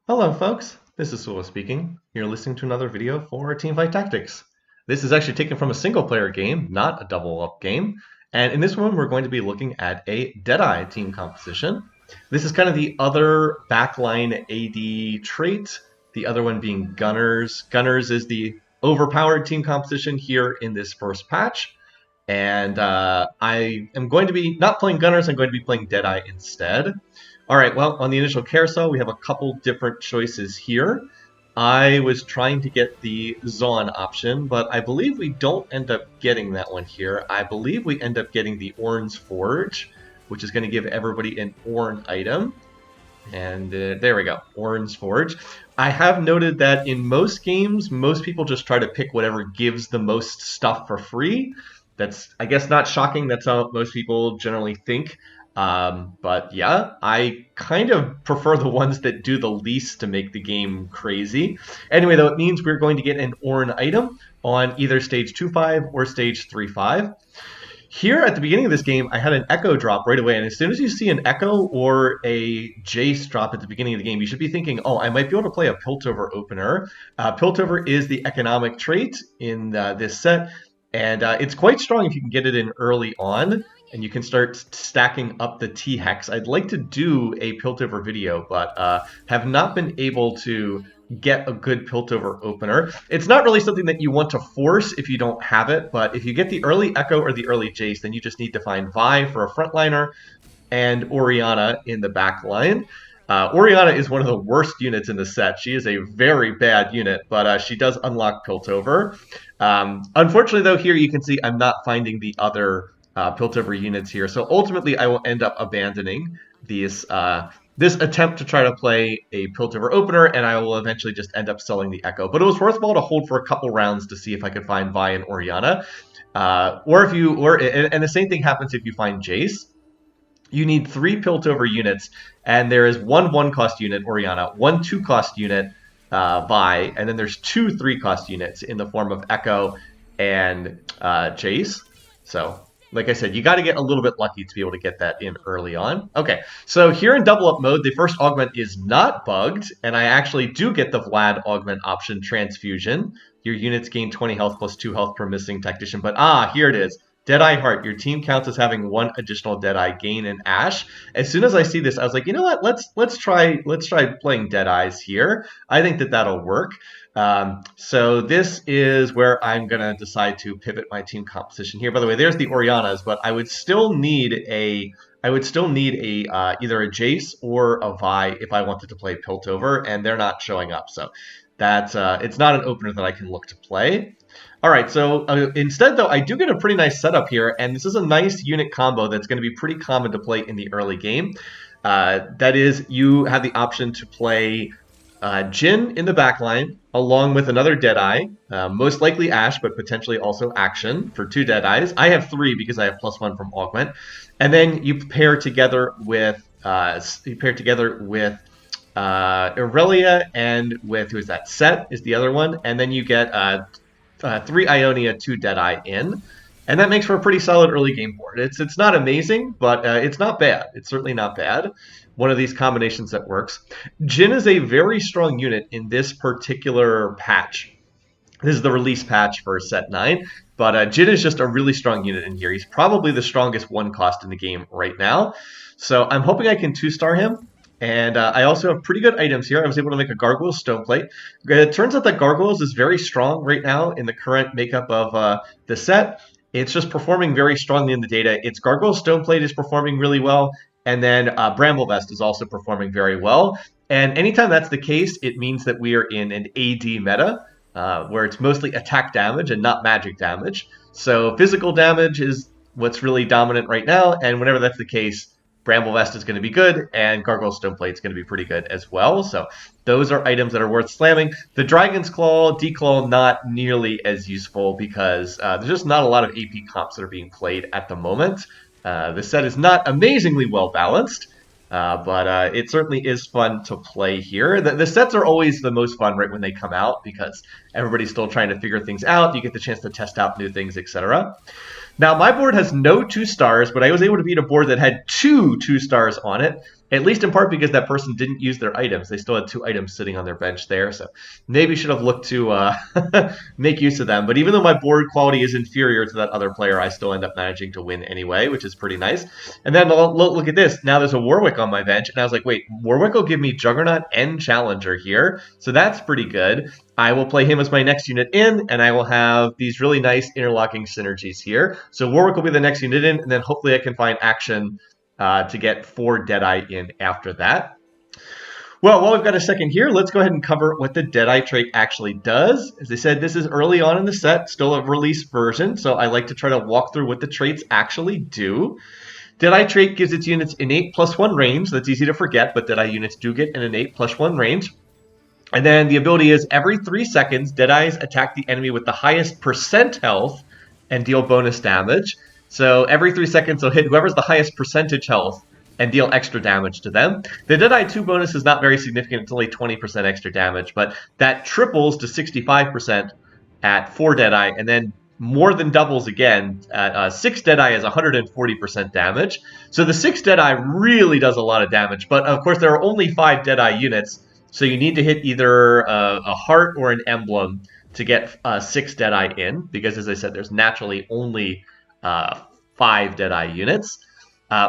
Hello folks, this is Sula speaking. You're listening to another video for Teamfight Tactics. This is actually taken from a single player game, not a double up game. And in this one, we're going to be looking at a Deadeye team composition. This is kind of the other backline AD trait, the other one being Gunners. Gunners is the overpowered team composition here in this first patch. And I am going to be not playing Gunners, I'm going to be playing Deadeye instead. All right, well, on the initial carousel, we have a couple different choices here. I was trying to get the Zaun option, but I believe we don't end up getting that one here. I believe we end up getting the Orn's Forge, which is going to give everybody an Orn item. And there we go, Orn's Forge. I have noted that in most games, most people just try to pick whatever gives the most stuff for free. That's, I guess, not shocking. That's how most people generally think. But yeah, I kind of prefer the ones that do the least to make the game crazy. Anyway, though, it means we're going to get an Orn item on either stage 2-5 or stage 3-5. Here at the beginning of this game, I had an Echo drop right away, and as soon as you see an Echo or a Jace drop at the beginning of the game, you should be thinking, oh, I might be able to play a Piltover opener. Piltover is the economic trait in this set, and it's quite strong if you can get it in early on, and you can start stacking up the T-Hex. I'd like to do a Piltover video, but have not been able to get a good Piltover opener. It's not really something that you want to force if you don't have it, but if you get the early Echo or the early Jace, then you just need to find Vi for a frontliner and Orianna in the back line. Orianna is one of the worst units in the set. She is a very bad unit, but she does unlock Piltover. Unfortunately, though, here you can see I'm not finding the other Piltover units here. So ultimately, I will end up abandoning these this attempt to try to play a Piltover opener, and I will eventually just end up selling the Echo. But it was worthwhile to hold for a couple rounds to see if I could find Vi and Orianna. And the same thing happens if you find Jace. You need 3 Piltover units, and there is one 1-cost unit, Orianna, one 2-cost unit, Vi, and then there's 2 3-cost units in the form of Echo and Jace. So, like I said, you got to get a little bit lucky to be able to get that in early on. Okay, so here in double up mode, the first augment is not bugged, and I actually do get the Vlad augment option, Transfusion. Your units gain 20 health plus 2 health per missing tactician, but here it is. Deadeye Heart, your team counts as having 1 additional Deadeye gain in Ash. As soon as I see this, I was like, you know what? Let's try playing Deadeyes here. I think that'll work. So this is where I'm gonna decide to pivot my team composition here. By the way, there's the Oriannas, but I would still need either a Jace or a Vi if I wanted to play Piltover, and they're not showing up. So that's it's not an opener that I can look to play. All right, so instead, though, I do get a pretty nice setup here, and this is a nice unit combo that's going to be pretty common to play in the early game. That is, you have the option to play Jhin in the backline, along with another Deadeye, most likely Ash, but potentially also Action for 2 Deadeyes. I have 3 because I have +1 from Augment. And then you pair together with Irelia and with, who is that? Set is the other one, and then you get 3 Ionia, 2 Deadeye in, and that makes for a pretty solid early game board. It's not amazing, but it's not bad. It's certainly not bad. One of these combinations that works. Jhin is a very strong unit in this particular patch. This is the release patch for set 9, but Jhin is just a really strong unit in here. He's probably the strongest 1-cost in the game right now, so I'm hoping I can 2-star him. And I also have pretty good items here. I was able to make a Gargoyle's Stoneplate. It turns out that Gargoyles is very strong right now in the current makeup of the set. It's just performing very strongly in the data. Its Gargoyle's Stoneplate is performing really well, and then Bramble Vest is also performing very well. And anytime that's the case, it means that we are in an AD meta, where it's mostly attack damage and not magic damage. So physical damage is what's really dominant right now, and whenever that's the case, Bramble Vest is going to be good, and Gargoyle's Stoneplate is going to be pretty good as well. So those are items that are worth slamming. The Dragon's Claw, Declaw, not nearly as useful because there's just not a lot of AP comps that are being played at the moment. The set is not amazingly well balanced, but it certainly is fun to play here. The sets are always the most fun right when they come out because everybody's still trying to figure things out. You get the chance to test out new things, etc. Now, my board has no 2 stars, but I was able to beat a board that had 2 2-stars on it. At least in part because that person didn't use their items. They still had 2 items sitting on their bench there, so maybe should have looked to make use of them. But even though my board quality is inferior to that other player, I still end up managing to win anyway, which is pretty nice. And then look at this. Now there's a Warwick on my bench, and I was like, wait, Warwick will give me Juggernaut and Challenger here, so that's pretty good. I will play him as my next unit in, and I will have these really nice interlocking synergies here. So Warwick will be the next unit in, and then hopefully I can find action to get 4 Deadeye in after that. Well, while we've got a second here, let's go ahead and cover what the Deadeye trait actually does. As I said, this is early on in the set, still a release version, so I like to try to walk through what the traits actually do. Deadeye trait gives its units innate +1 range. That's easy to forget, but Deadeye units do get an innate +1 range. And then the ability is every 3 seconds, Deadeyes attack the enemy with the highest % health and deal bonus damage. So every 3 seconds, they'll hit whoever's the highest percentage health and deal extra damage to them. The Deadeye 2 bonus is not very significant. It's only 20% extra damage, but that triples to 65% at 4 Deadeye, and then more than doubles again at 6 Deadeye is 140% damage. So the 6 Deadeye really does a lot of damage, but of course there are only 5 Deadeye units, so you need to hit either a heart or an emblem to get 6 Deadeye in, because as I said, there's naturally only 5 Deadeye units.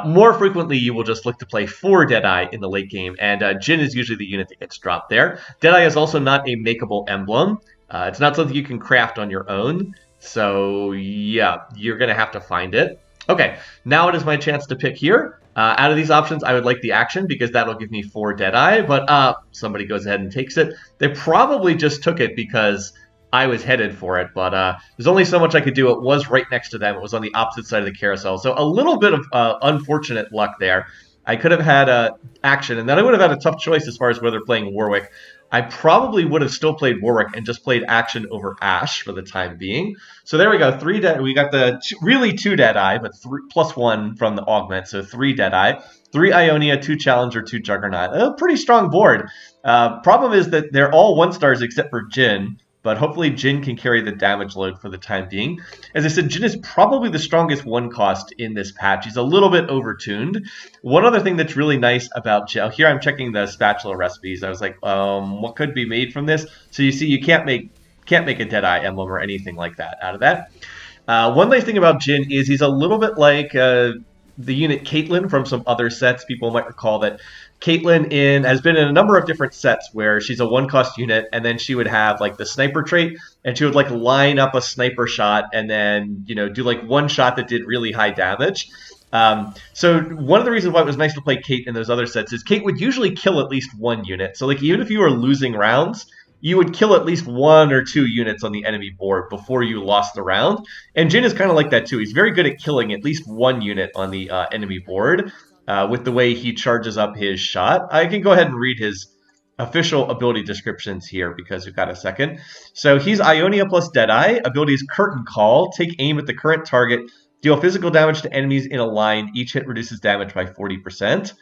More frequently, you will just look to play 4 Deadeye in the late game, and Jin is usually the unit that gets dropped there. Deadeye is also not a makeable emblem. It's not something you can craft on your own, so yeah, you're going to have to find it. Okay, now it is my chance to pick here. Out of these options, I would like the action because that'll give me 4 Deadeye, but somebody goes ahead and takes it. They probably just took it because I was headed for it, but there's only so much I could do. It was right next to them. It was on the opposite side of the carousel. So a little bit of unfortunate luck there. I could have had action, and then I would have had a tough choice as far as whether playing Warwick. I probably would have still played Warwick and just played action over Ash for the time being. So there we go. 3 Deadeye. We got the really 2 Deadeye, but +1 from the augment, so 3 Deadeye. 3 Ionia, 2 Challenger, 2 Juggernaut. A pretty strong board. Problem is that they're all 1-stars except for Jin. But hopefully Jin can carry the damage load for the time being. As I said, Jin is probably the strongest 1-cost in this patch. He's a little bit overtuned. One other thing that's really nice about Jin, here I'm checking the spatula recipes. I was like, what could be made from this? So you see, you can't make a Deadeye emblem or anything like that out of that. One nice thing about Jin is he's a little bit like the unit Caitlyn from some other sets. People might recall that Caitlyn has been in a number of different sets where she's a 1-cost unit, and then she would have like the sniper trait, and she would like line up a sniper shot and then do like one shot that did really high damage. So one of the reasons why it was nice to play Kate in those other sets is Kate would usually kill at least 1 unit. So like even if you were losing rounds, you would kill at least 1 or 2 units on the enemy board before you lost the round. And Jin is kind of like that too. He's very good at killing at least 1 unit on the enemy board with the way he charges up his shot. I can go ahead and read his official ability descriptions here because we've got a second. So he's Ionia plus Deadeye. Ability is Curtain Call. Take aim at the current target. Deal physical damage to enemies in a line. Each hit reduces damage by 40%.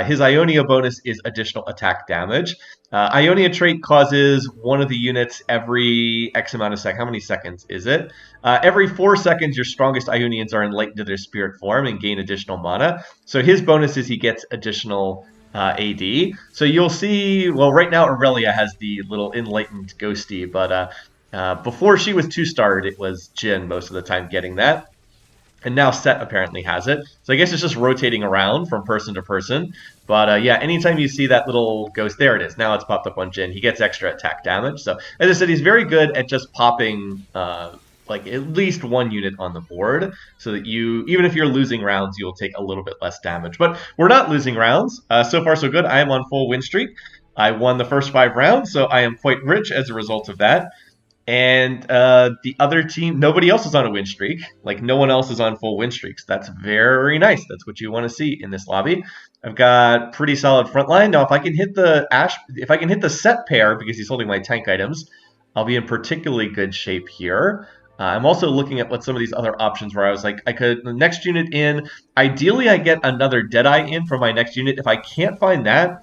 His Ionia bonus is additional attack damage. Ionia trait causes one of the units every X amount of seconds. How many seconds is it? Every 4 seconds, your strongest Ionians are enlightened to their spirit form and gain additional mana. So his bonus is he gets additional AD. So you'll see, well, right now Aurelia has the little enlightened ghosty, but before she was 2-starred, it was Jin most of the time getting that. And now Set apparently has it. So I guess it's just rotating around from person to person. But yeah, anytime you see that little ghost, there it is. Now it's popped up on Jin. He gets extra attack damage. So as I said, he's very good at just popping like at least 1 unit on the board. So that even if you're losing rounds, you'll take a little bit less damage. But we're not losing rounds. So far so good. I am on full win streak. I won the first 5 rounds, so I am quite rich as a result of that. And the other team, nobody else is on a win streak. Like, no one else is on full win streaks. That's very nice. That's what you want to see in this lobby. I've got pretty solid front line. Now, if I can hit the Set pair, because he's holding my tank items, I'll be in particularly good shape here. I'm also looking at what some of these other options where I was like, the next unit in. Ideally, I get another Deadeye in for my next unit. If I can't find that,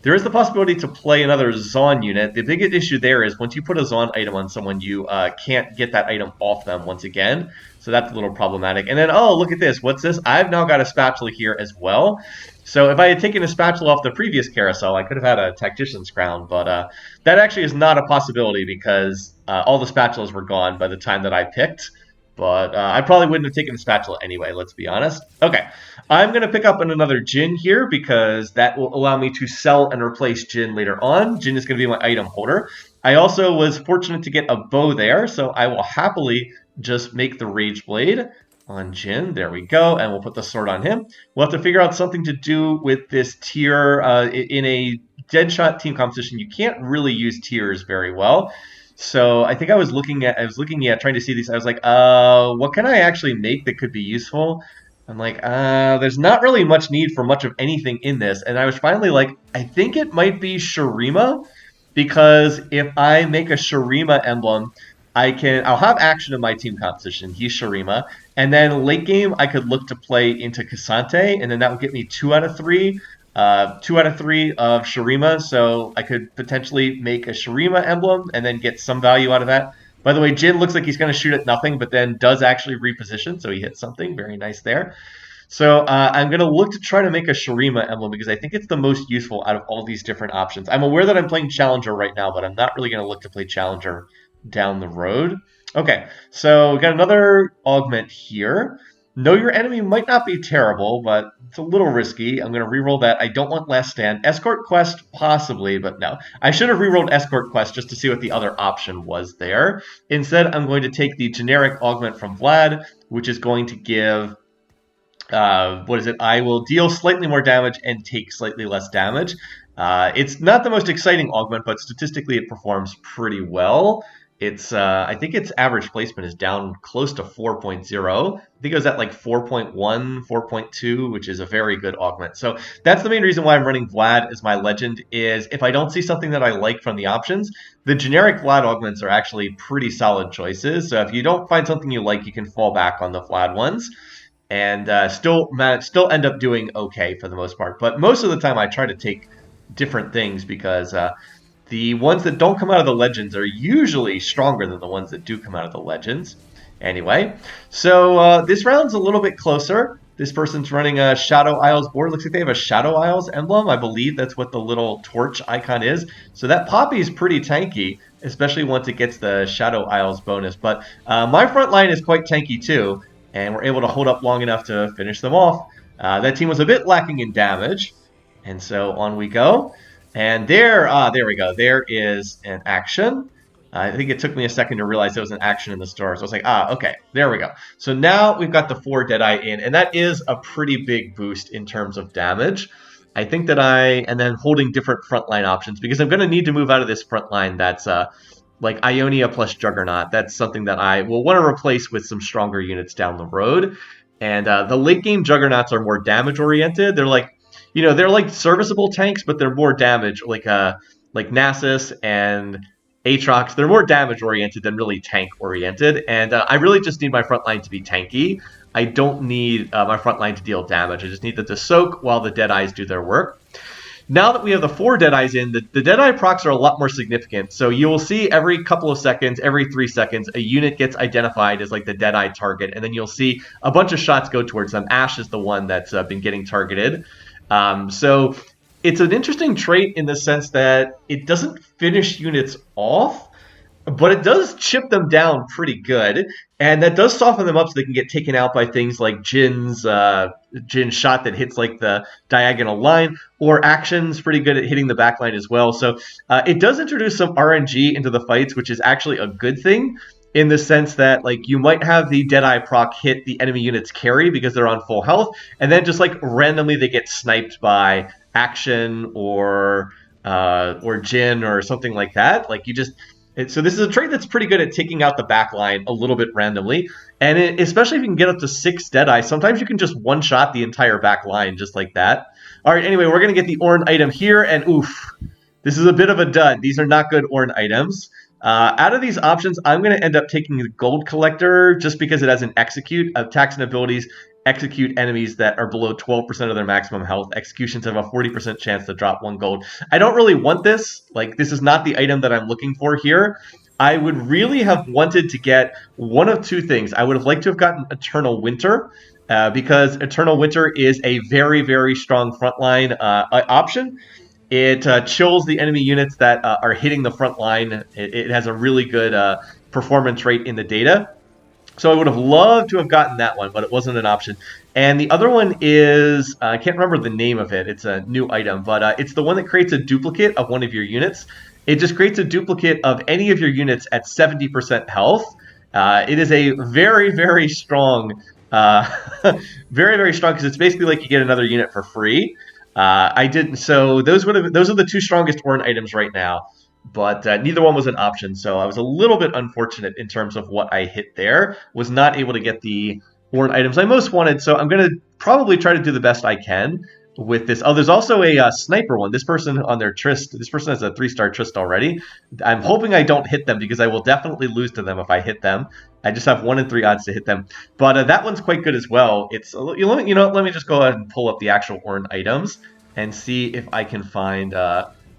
there is the possibility to play another Zon unit. The biggest issue there is once you put a Zon item on someone, you can't get that item off them once again. So that's a little problematic. And then, oh, look at this. What's this? I've now got a spatula here as well. So if I had taken a spatula off the previous carousel, I could have had a tactician's crown, but that actually is not a possibility because all the spatulas were gone by the time that I picked. But I probably wouldn't have taken the spatula anyway, let's be honest. Okay, I'm going to pick up another Jin here because that will allow me to sell and replace Jin later on. Jin is going to be my item holder. I also was fortunate to get a bow there, so I will happily just make the Rage Blade on Jin. There we go, and we'll put the sword on him. We'll have to figure out something to do with this tier. In a Deadshot team competition, you can't really use tiers very well. So I think I was looking at trying to see these. I was like, what can I actually make that could be useful? I'm like, there's not really much need for much of anything in this. And I was finally like, I think it might be Shurima, because if I make a Shurima emblem, I'll have action in my team composition. He's Shurima. And then late game, I could look to play into Cassante, and then that would get me 2 out of 3. 2 out of 3 of Shurima, so I could potentially make a Shurima emblem and then get some value out of that. By the way, Jin looks like he's going to shoot at nothing, but then does actually reposition, so he hits something. Very nice there. So I'm going to look to try to make a Shurima emblem because I think it's the most useful out of all these different options. I'm aware that I'm playing Challenger right now, but I'm not really going to look to play Challenger down the road. Okay, so we got another augment here. Know your enemy might not be terrible, but it's a little risky. I'm going to reroll that. I don't want Last Stand. Escort Quest, possibly, but no. I should have rerolled Escort Quest just to see what the other option was there. Instead, I'm going to take the generic augment from Vlad, which is going to give... what is it? I will deal slightly more damage and take slightly less damage. It's not the most exciting augment, but statistically it performs pretty well. It's I think its average placement is down close to 4.0. I think it was at like 4.1, 4.2, which is a very good augment. So that's the main reason why I'm running Vlad as my legend, is if I don't see something that I like from the options, the generic Vlad augments are actually pretty solid choices. So if you don't find something you like, you can fall back on the Vlad ones and still end up doing okay for the most part. But most of the time I try to take different things because the ones that don't come out of the Legends are usually stronger than the ones that do come out of the Legends. Anyway, so this round's a little bit closer. This person's running a Shadow Isles board. Looks like they have a Shadow Isles emblem. I believe that's what the little torch icon is. So that Poppy is pretty tanky, especially once it gets the Shadow Isles bonus. But my front line is quite tanky too, and we're able to hold up long enough to finish them off. That team was a bit lacking in damage, and so on we go. And there we go. There is an action. I think it took me a second to realize there was an action in the store. So I was like, okay, there we go. So now we've got the 4 Deadeye in, and that is a pretty big boost in terms of damage. I think that and then holding different frontline options, because I'm going to need to move out of this frontline that's like Ionia plus Juggernaut. That's something that I will want to replace with some stronger units down the road. And the late game Juggernauts are more damage oriented. They're like, they're like serviceable tanks, but they're more damage, like Nasus and Aatrox. They're more damage oriented than really tank oriented, and I really just need my front line to be tanky. I don't need my front line to deal damage. I just need them to soak while the Deadeyes do their work. Now that we have the 4 Deadeyes in, the Deadeye procs are a lot more significant. So you will see every couple of seconds, every 3 seconds, a unit gets identified as like the Deadeye target, and then you'll see a bunch of shots go towards them. Ash is the one that's been getting targeted. So it's an interesting trait in the sense that it doesn't finish units off, but it does chip them down pretty good, and that does soften them up so they can get taken out by things like Jin's shot that hits like the diagonal line, or Action's pretty good at hitting the back line as well. So it does introduce some RNG into the fights, which is actually a good thing, in the sense that like you might have the Deadeye proc hit the enemy units carry because they're on full health, and then just like randomly they get sniped by Action or Jin or something like that. Like so this is a trait that's pretty good at taking out the back line a little bit randomly, and especially if you can get up to 6 Deadeye, sometimes you can just one-shot the entire back line just like that. All right, anyway, we're going to get the Ornn item here, and oof, this is a bit of a dud. These are not good Ornn items. Out of these options, I'm going to end up taking the Gold Collector just because it has an execute, attacks and abilities, execute enemies that are below 12% of their maximum health. Executions have a 40% chance to drop 1 gold. I don't really want this. Like, this is not the item that I'm looking for here. I would really have wanted to get one of 2 things. I would have liked to have gotten Eternal Winter, because Eternal Winter is a very, very strong frontline option. It chills the enemy units that are hitting the front line. It has a really good performance rate in the data. So I would have loved to have gotten that one, but it wasn't an option. And the other one is, I can't remember the name of it. It's a new item, but it's the one that creates a duplicate of one of your units. It just creates a duplicate of any of your units at 70% health. It is a very, very strong, very, very strong, because it's basically like you get another unit for free. I didn't, so those are the two strongest Ornn items right now. But neither one was an option, so I was a little bit unfortunate in terms of what I hit there. Was not able to get the Ornn items I most wanted, so I'm going to probably try to do the best I can with this. Oh, there's also a sniper one. This person on their Trist, this person has a 3-star Trist already. I'm hoping I don't hit them, because I will definitely lose to them if I hit them. I just have 1 in 3 odds to hit them. But that one's quite good as well. It's let me just go ahead and pull up the actual Ornn items and see if I can find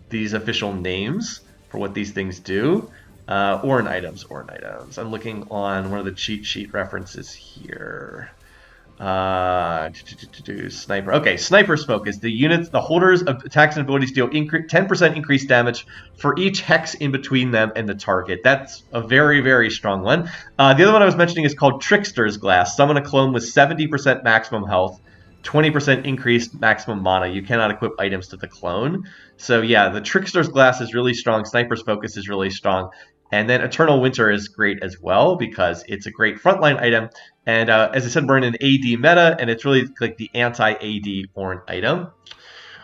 these official names for what these things do. Ornn items. I'm looking on one of the cheat sheet references here. Sniper. Okay, Sniper Smoke is the units, the holders of attacks and abilities deal 10% increased damage for each hex in between them and the target. That's a very, very strong one. The other one I was mentioning is called Trickster's Glass. Summon a clone with 70% maximum health, 20% increased maximum mana. You cannot equip items to the clone. So yeah, the Trickster's Glass is really strong. Sniper's Focus is really strong. And then Eternal Winter is great as well, because it's a great frontline item. And as I said, we're in an AD meta, and it's really like the anti-AD Ornn item.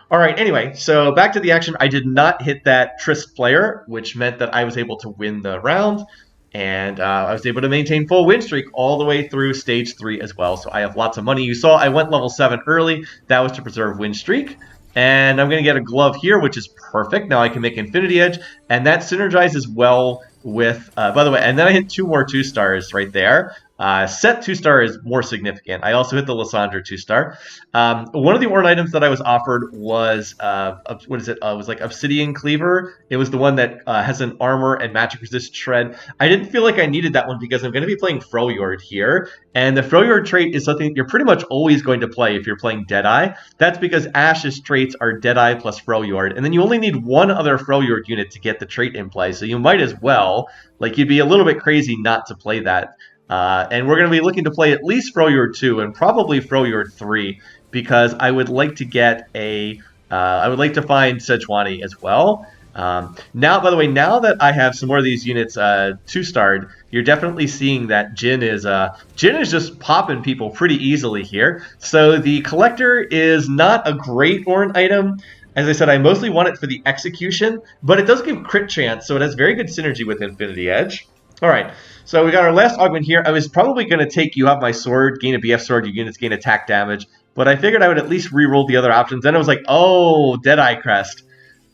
All right, anyway, so back to the action. I did not hit that Trist player, which meant that I was able to win the round. And I was able to maintain full win streak all the way through stage 3 as well. So I have lots of money. You saw I went level 7 early. That was to preserve win streak. And I'm going to get a glove here, which is perfect. Now I can make Infinity Edge. And that synergizes well with, by the way, and then I hit 2 more 2-stars right there. Set 2-star is more significant. I also hit the Lysandra 2-star. One of the Ornn items that I was offered was, what is it? It was like Obsidian Cleaver. It was the one that has an armor and magic resist shred. I didn't feel like I needed that one, because I'm going to be playing Freljord here. And the Freljord trait is something you're pretty much always going to play if you're playing Deadeye. That's because Ash's traits are Deadeye plus Freljord. And then you only need one other Freljord unit to get the trait in play. So you might as well, like, you'd be a little bit crazy not to play that. And we're going to be looking to play at least Freljord 2 and probably Freljord 3, because I would like to get a, I would like to find Sejuani as well. Now, by the way, now that I have some more of these units 2-starred, you're definitely seeing that Jhin is just popping people pretty easily here. So the Collector is not a great Ornn item. As I said, I mostly want it for the execution, but it does give crit chance, so it has very good synergy with Infinity Edge. All right, so we got our last augment here. I was probably going to take You Have My Sword, gain a BF sword, your units gain attack damage, but I figured I would at least reroll the other options. Then I was like, oh, Deadeye Crest.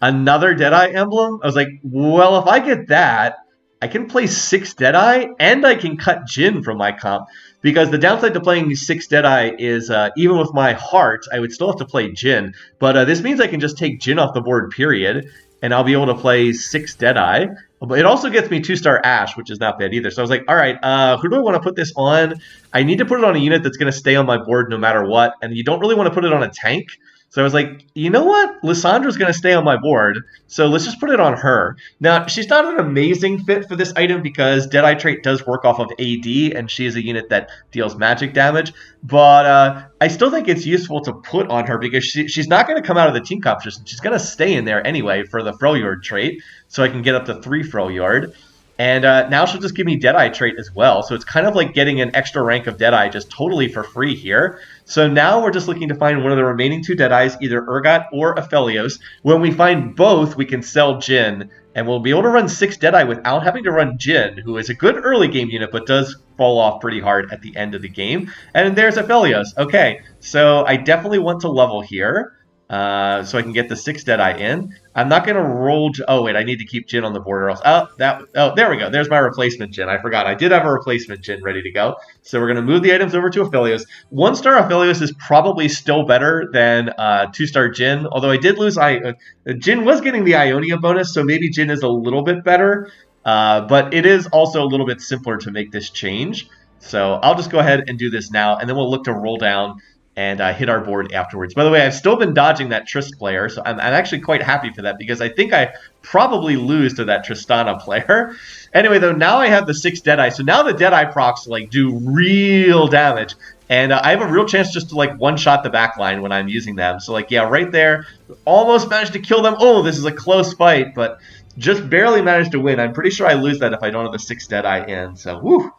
Another Deadeye emblem? I was like, well, if I get that, I can play 6 Deadeye, and I can cut Jhin from my comp. Because the downside to playing 6 Deadeye is, even with my heart, I would still have to play Jhin. But this means I can just take Jhin off the board, period, and I'll be able to play 6 Deadeye. But it also gets me 2-star Ash, which is not bad either. So I was like, all right, who do I want to put this on? I need to put it on a unit that's going to stay on my board no matter what, and you don't really want to put it on a tank. So I was like, you know what? Lysandra's going to stay on my board, so let's just put it on her. Now, she's not an amazing fit for this item because Deadeye trait does work off of AD, and she is a unit that deals magic damage. But I still think it's useful to put on her because she's not going to come out of the team competition. She's going to stay in there anyway for the Freljord trait, so I can get up to 3 Freljord. And now she'll just give me Deadeye trait as well. So it's kind of like getting an extra rank of Deadeye just totally for free here. So now we're just looking to find one of the remaining 2 Deadeyes, either Urgot or Aphelios. When we find both, we can sell Jhin. And we'll be able to run 6 Deadeye without having to run Jhin, who is a good early game unit, but does fall off pretty hard at the end of the game. And there's Aphelios. Okay, so I definitely want to level here. So I can get the 6 Deadeye in. I'm not going to roll... Oh, wait, I need to keep Jhin on the board or else... Oh, there we go. There's my replacement Jhin. I forgot. I did have a replacement Jhin ready to go. So we're going to move the items over to Aphelios. 1-star Aphelios is probably still better than 2-star Jhin, although I did lose... Jhin was getting the Ionia bonus, so maybe Jhin is a little bit better. But it is also a little bit simpler to make this change. So I'll just go ahead and do this now, and then we'll look to roll down and hit our board afterwards. By the way, I've still been dodging that Trist player, so I'm actually quite happy for that because I think I probably lose to that Tristana player. Anyway, though, now I have the 6 Deadeye, so now the Deadeye procs like do real damage, and I have a real chance just to like one-shot the back line when I'm using them. So like, yeah, right there, almost managed to kill them. Oh, this is a close fight, but just barely managed to win. I'm pretty sure I lose that if I don't have the 6 Deadeye in, so whew.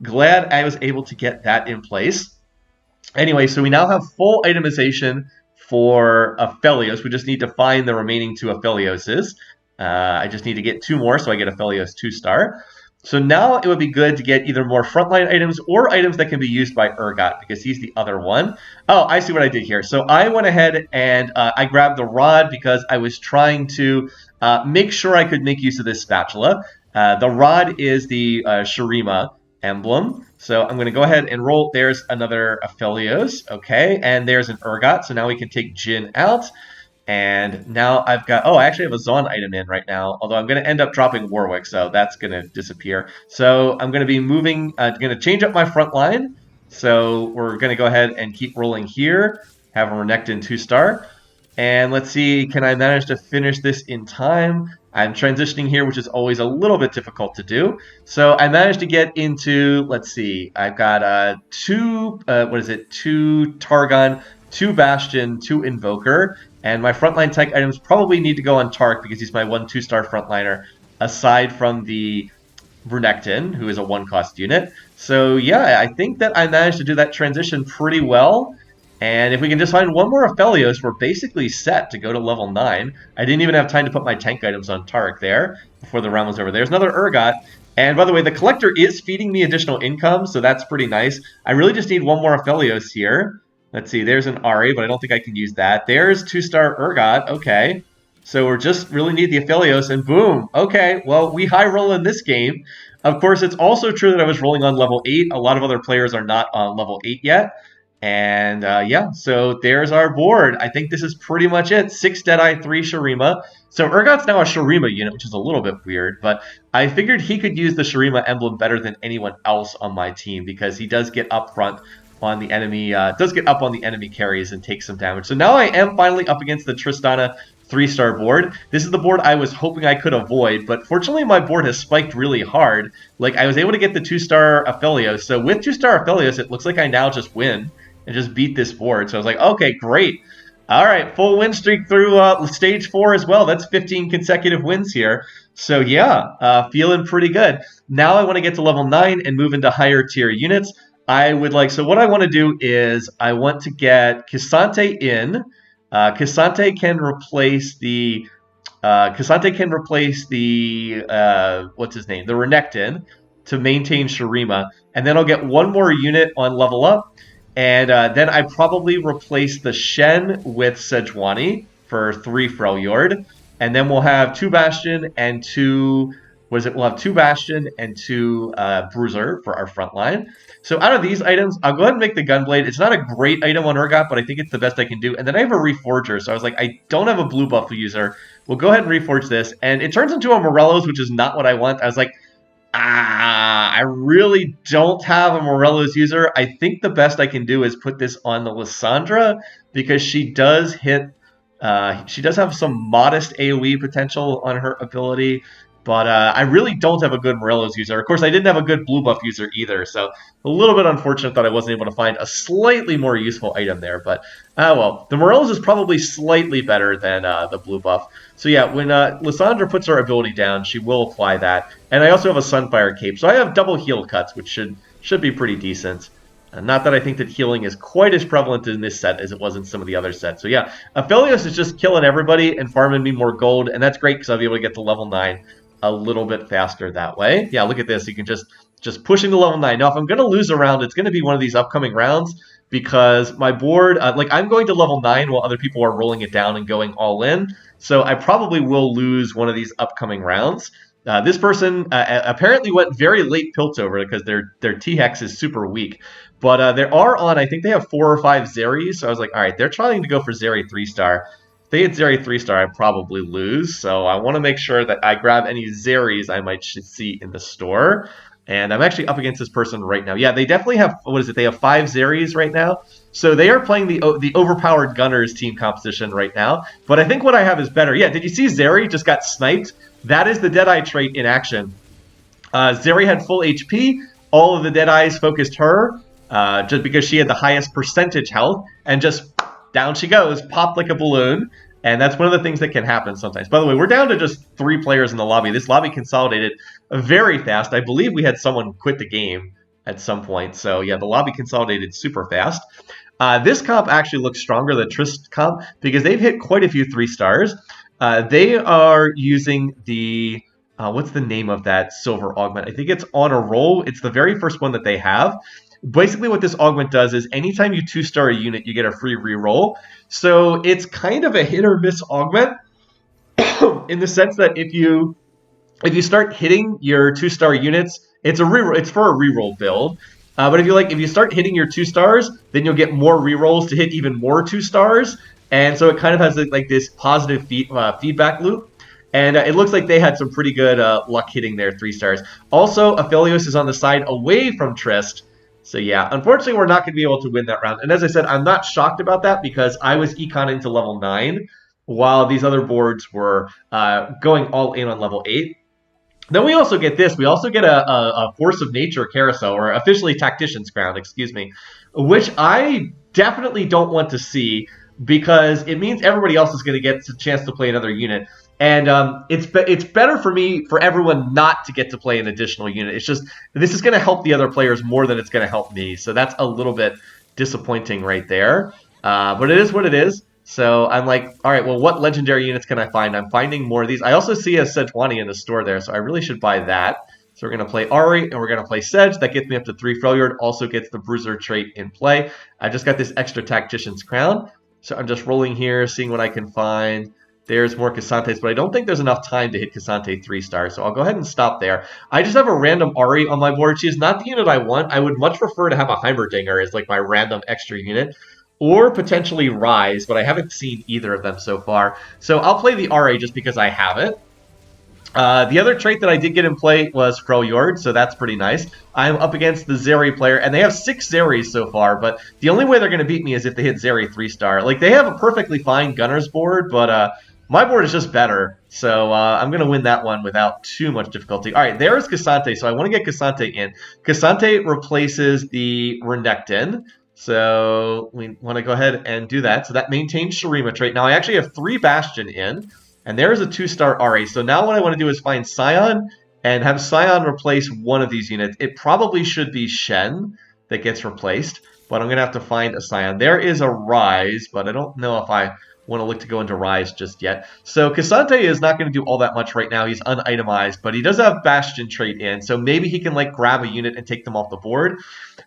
Glad I was able to get that in place. Anyway, so we now have full itemization for Aphelios. We just need to find the remaining 2 Aphelioses. I just need to get 2 more, so I get Aphelios 2-star. So now it would be good to get either more frontline items or items that can be used by Urgot, because he's the other one. Oh, I see what I did here. So I went ahead and I grabbed the rod because I was trying to make sure I could make use of this spatula. The rod is the Shurima emblem. So I'm going to go ahead and roll. There's another Aphelios. Okay, and there's an Urgot. So now we can take Jin out. And now I've got, oh, I actually have a Zon item in right now, although I'm going to end up dropping Warwick, so that's going to disappear. So I'm going to be moving, going to change up my front line. So we're going to go ahead and keep rolling here, have a Renekton 2-star. And let's see, can I manage to finish this in time? I'm transitioning here, which is always a little bit difficult to do. So I managed to get into, let's see, I've got 2 Targon, 2 Bastion, 2 Invoker, and my frontline tech items probably need to go on Tark because he's my 1-2-star frontliner, aside from the Renekton, who is a 1-cost unit. So yeah, I think that I managed to do that transition pretty well. And if we can just find one more Aphelios, we're basically set to go to level 9. I didn't even have time to put my tank items on Tark there before the round was over. There's another Urgot. And by the way, the collector is feeding me additional income, so that's pretty nice. I really just need one more Aphelios here. Let's see, there's an Ari, but I don't think I can use that. There's 2-star Urgot, okay. So we're just really need the Aphelios, and boom. Okay, well, we high roll in this game. Of course, it's also true that I was rolling on level 8. A lot of other players are not on level 8 yet. And yeah, so there's our board. I think this is pretty much it. 6 Deadeye, 3 Shurima. So Urgot's now a Shurima unit, which is a little bit weird, but I figured he could use the Shurima emblem better than anyone else on my team because he does get up front on the enemy, carries and takes some damage. So now I am finally up against the Tristana 3-star board. This is the board I was hoping I could avoid, but fortunately my board has spiked really hard. Like, I was able to get the 2-star Aphelios, so with 2-star Aphelios, it looks like I now just win and just beat this board. So I was like, okay, great. All right, full win streak through stage 4 as well. That's 15 consecutive wins here. So yeah, feeling pretty good. Now I want to get to level 9 and move into higher tier units. I would like, so what I want to do is I want to get K'Sante in. K'Sante can replace the, what's his name? The Renekton to maintain Shurima. And then I'll get one more unit on level up. And then I probably replace the Shen with Sejuani for 3 Freljord. And then we'll have 2 Bastion and 2... We'll have 2 Bastion and 2 Bruiser for our front line. So out of these items, I'll go ahead and make the Gunblade. It's not a great item on Urgot, but I think it's the best I can do. And then I have a Reforger, so I was like, I don't have a blue buff user. We'll go ahead and reforge this. And it turns into a Morello's, which is not what I want. I was like, I really don't have a Morello's user. I think the best I can do is put this on the Lissandra because she does hit. She does have some modest AoE potential on her ability, but I really don't have a good Morello's user. Of course, I didn't have a good blue buff user either, so a little bit unfortunate that I wasn't able to find a slightly more useful item there. But well, the Morello's is probably slightly better than the blue buff. So yeah, when Lissandra puts her ability down, she will apply that. And I also have a Sunfire Cape, so I have double heal cuts, which should be pretty decent. Not that I think that healing is quite as prevalent in this set as it was in some of the other sets. So yeah, Aphelios is just killing everybody and farming me more gold, and that's great because I'll be able to get to level 9 a little bit faster that way. Yeah, look at this. You can just pushing to level 9. Now, if I'm going to lose a round, it's going to be one of these upcoming rounds because my board, like I'm going to level 9 while other people are rolling it down and going all in. So I probably will lose one of these upcoming rounds. This person apparently went very late Piltover because their T-Hex is super weak. But they are on, I think they have 4 or 5 Zeris. So I was like, all right, they're trying to go for Zeri 3-star. If they hit Zeri 3-star, I probably lose. So I want to make sure that I grab any Zeris I might see in the store. And I'm actually up against this person right now. Yeah, they definitely have, what is it? They have 5 Zeries right now. So they are playing the overpowered Gunners team composition right now. But I think what I have is better. Yeah, did you see Zeri just got sniped? That is the Deadeye trait in action. Zeri had full HP. All of the Deadeyes focused her just because she had the highest percentage health. And just down she goes, popped like a balloon. And that's one of the things that can happen sometimes. By the way, we're down to just 3 players in the lobby. This lobby consolidated very fast. I believe we had someone quit the game at some point. So yeah, the lobby consolidated super fast. This comp actually looks stronger than Trist comp because they've hit quite a few 3 stars. They are using the, what's the name of that silver augment? I think it's On a Roll. It's the very first one that they have. Basically what this augment does is anytime you 2-star a unit, you get a free reroll. So it's kind of a hit or miss augment in the sense that if you start hitting your 2-star units, it's for a reroll build. But if you start hitting your 2 stars, then you'll get more rerolls to hit even more 2 stars. And so it kind of has like this positive feedback loop. And it looks like they had some pretty good luck hitting their 3 stars. Also, Aphelios is on the side away from Trist. So yeah, unfortunately, we're not going to be able to win that round. And as I said, I'm not shocked about that because I was econ into level 9 while these other boards were going all in on level 8. Then we also get this. We also get a Force of Nature carousel, or officially Tactician's Crown, excuse me, which I definitely don't want to see because it means everybody else is going to get a chance to play another unit. And it's better for me, for everyone not to get to play an additional unit. It's just, this is going to help the other players more than it's going to help me. So that's a little bit disappointing right there. But it is what it is. So I'm like, all right, well, what legendary units can I find? I'm finding more of these. I also see a Sejuani in the store there, so I really should buy that. So we're going to play Ari, and we're going to play Sedge. That gets me up to 3 Freljord. Also gets the Bruiser trait in play. I just got this extra Tactician's Crown. So I'm just rolling here, seeing what I can find. There's more Casantes, but I don't think there's enough time to hit Casante 3 stars, so I'll go ahead and stop there. I just have a random Ari on my board. She is not the unit I want. I would much prefer to have a Heimerdinger as like my random extra unit, or potentially Rise, but I haven't seen either of them so far. So I'll play the RA just because I have it. The other trait that I did get in play was Freljord, so that's pretty nice. I'm up against the Zeri player, and they have 6 Zeris so far, but the only way they're going to beat me is if they hit Zeri 3-star. Like, they have a perfectly fine Gunner's board, but my board is just better, so I'm going to win that one without too much difficulty. All right, there's Casante, so I want to get Casante in. Casante replaces the Renekton. So we want to go ahead and do that. So that maintains Shurima trait. Now I actually have 3 Bastion in, and there's a 2-star RA. So now what I want to do is find Scion and have Scion replace one of these units. It probably should be Shen that gets replaced, but I'm going to have to find a Scion. There is a Rise, but I don't know if I want to look to go into Rise just yet. So Casante is not going to do all that much right now. He's unitemized, but he does have Bastion trait in, so maybe he can like grab a unit and take them off the board.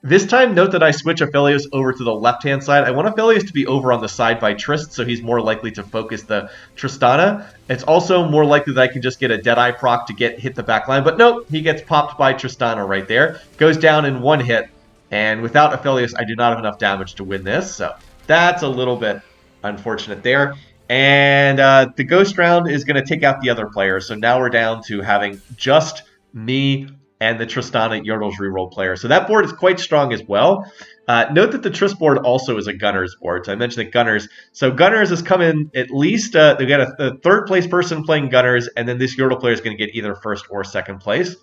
This time, note that I switch Aphelios over to the left-hand side. I want Aphelios to be over on the side by Trist, so he's more likely to focus the Tristana. It's also more likely that I can just get a Deadeye proc to hit the back line, but nope, he gets popped by Tristana right there. Goes down in 1 hit, and without Aphelios, I do not have enough damage to win this, so that's a little bit unfortunate there. And the Ghost Round is going to take out the other players, so now we're down to having just me and the Tristana Yordles reroll player. So that board is quite strong as well. Note that the Trist board also is a Gunners board. So I mentioned that Gunners. So Gunners has come in at least, they've got a 3rd place person playing Gunners, and then this Yordle player is going to get either 1st or 2nd place.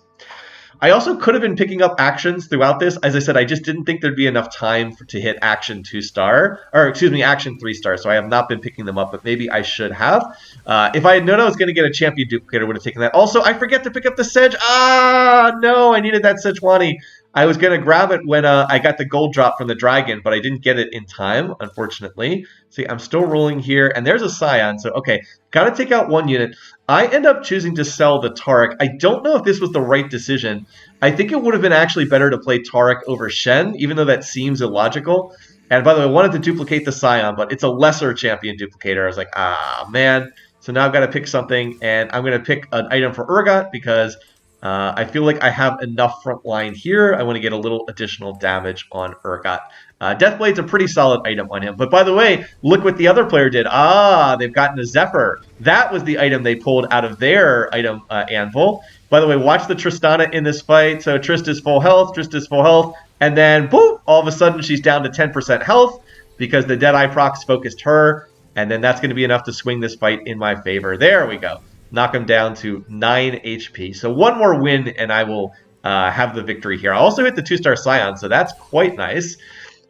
I also could have been picking up actions throughout this. As I said, I just didn't think there'd be enough time to hit action 2-star, or excuse me, action 3-star. So I have not been picking them up, but maybe I should have. If I had known I was going to get a champion duplicator, I would have taken that. Also, I forget to pick up the Sedge. Ah, no, I needed that Sejuani. I was going to grab it when I got the gold drop from the dragon, but I didn't get it in time, unfortunately. See, I'm still rolling here, and there's a Scion. So, okay, got to take out 1 unit. I end up choosing to sell the Taric. I don't know if this was the right decision. I think it would have been actually better to play Taric over Shen, even though that seems illogical. And by the way, I wanted to duplicate the Scion, but it's a lesser champion duplicator. I was like, ah, man. So now I've got to pick something, and I'm going to pick an item for Urgot because I feel like I have enough front line here. I want to get a little additional damage on Urgot. Deathblade's a pretty solid item on him. But by the way, look what the other player did. Ah, they've gotten a Zephyr. That was the item they pulled out of their item anvil. By the way, watch the Tristana in this fight. So Trista's full health, Trista's full health, and then boop, all of a sudden she's down to 10% health because the Deadeye procs focused her, and then that's going to be enough to swing this fight in my favor. There we go. Knock him down to 9 HP. So one more win, and I will have the victory here. I also hit the 2-star Scion, so that's quite nice.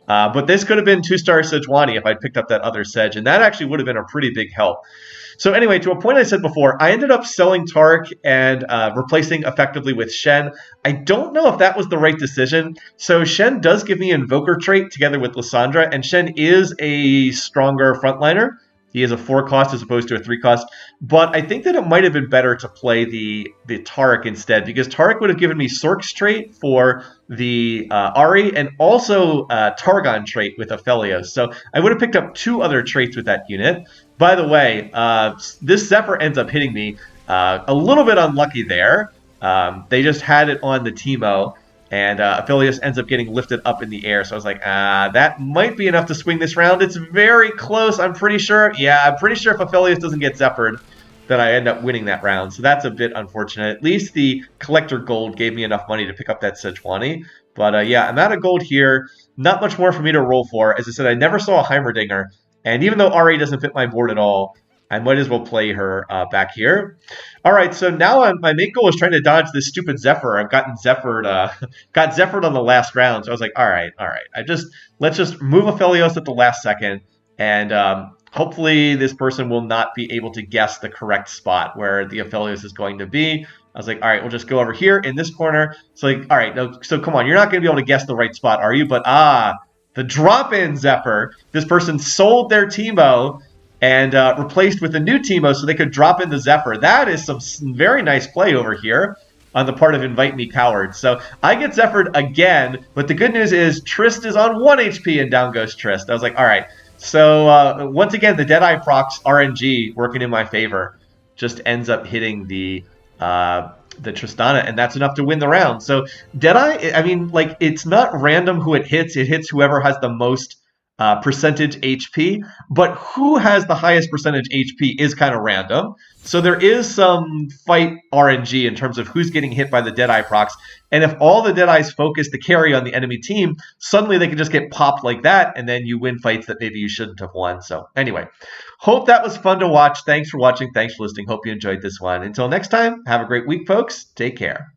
But this could have been 2-star Sejuani if I'd picked up that other Sedge, and that actually would have been a pretty big help. So anyway, to a point I said before, I ended up selling Tark and replacing effectively with Shen. I don't know if that was the right decision. So Shen does give me Invoker trait together with Lysandra, and Shen is a stronger frontliner. He is a 4 cost as opposed to a 3 cost. But I think that it might have been better to play the Taric instead, because Taric would have given me Sork's trait for the Ahri and also Targon trait with Aphelios. So I would have picked up 2 other traits with that unit. By the way, this Zephyr ends up hitting me a little bit unlucky there. They just had it on the Teemo. And Aphelios ends up getting lifted up in the air. So I was like, that might be enough to swing this round. It's very close, I'm pretty sure. Yeah, I'm pretty sure if Aphelios doesn't get Zephyred, that I end up winning that round. So that's a bit unfortunate. At least the Collector Gold gave me enough money to pick up that Sejuani. But yeah, I'm out of gold here. Not much more for me to roll for. As I said, I never saw a Heimerdinger. And even though Ahri doesn't fit my board at all, I might as well play her back here. All right, so now my main goal is trying to dodge this stupid Zephyr. I've gotten Zephyred, got Zephyred on the last round, so I was like, all right. Let's just move Aphelios at the last second, and hopefully this person will not be able to guess the correct spot where the Aphelios is going to be. I was like, all right, we'll just go over here in this corner. So like, all right, no, so come on, you're not going to be able to guess the right spot, are you? But the drop-in Zephyr. This person sold their Teemo and replaced with a new Teemo so they could drop in the Zephyr. That is some very nice play over here on the part of Invite Me Coward. So I get Zephyred again, but the good news is Trist is on 1 HP and down goes Trist. I was like, all right. So once again, the Deadeye procs RNG working in my favor just ends up hitting the Tristana, and that's enough to win the round. So Deadeye, I mean, like, it's not random who it hits. It hits whoever has the most percentage HP, but who has the highest percentage HP is kind of random. So there is some fight RNG in terms of who's getting hit by the Deadeye procs. And if all the Deadeyes focus the carry on the enemy team, suddenly they can just get popped like that, and then you win fights that maybe you shouldn't have won. So anyway, hope that was fun to watch. Thanks for watching. Thanks for listening. Hope you enjoyed this one. Until next time, have a great week, folks. Take care.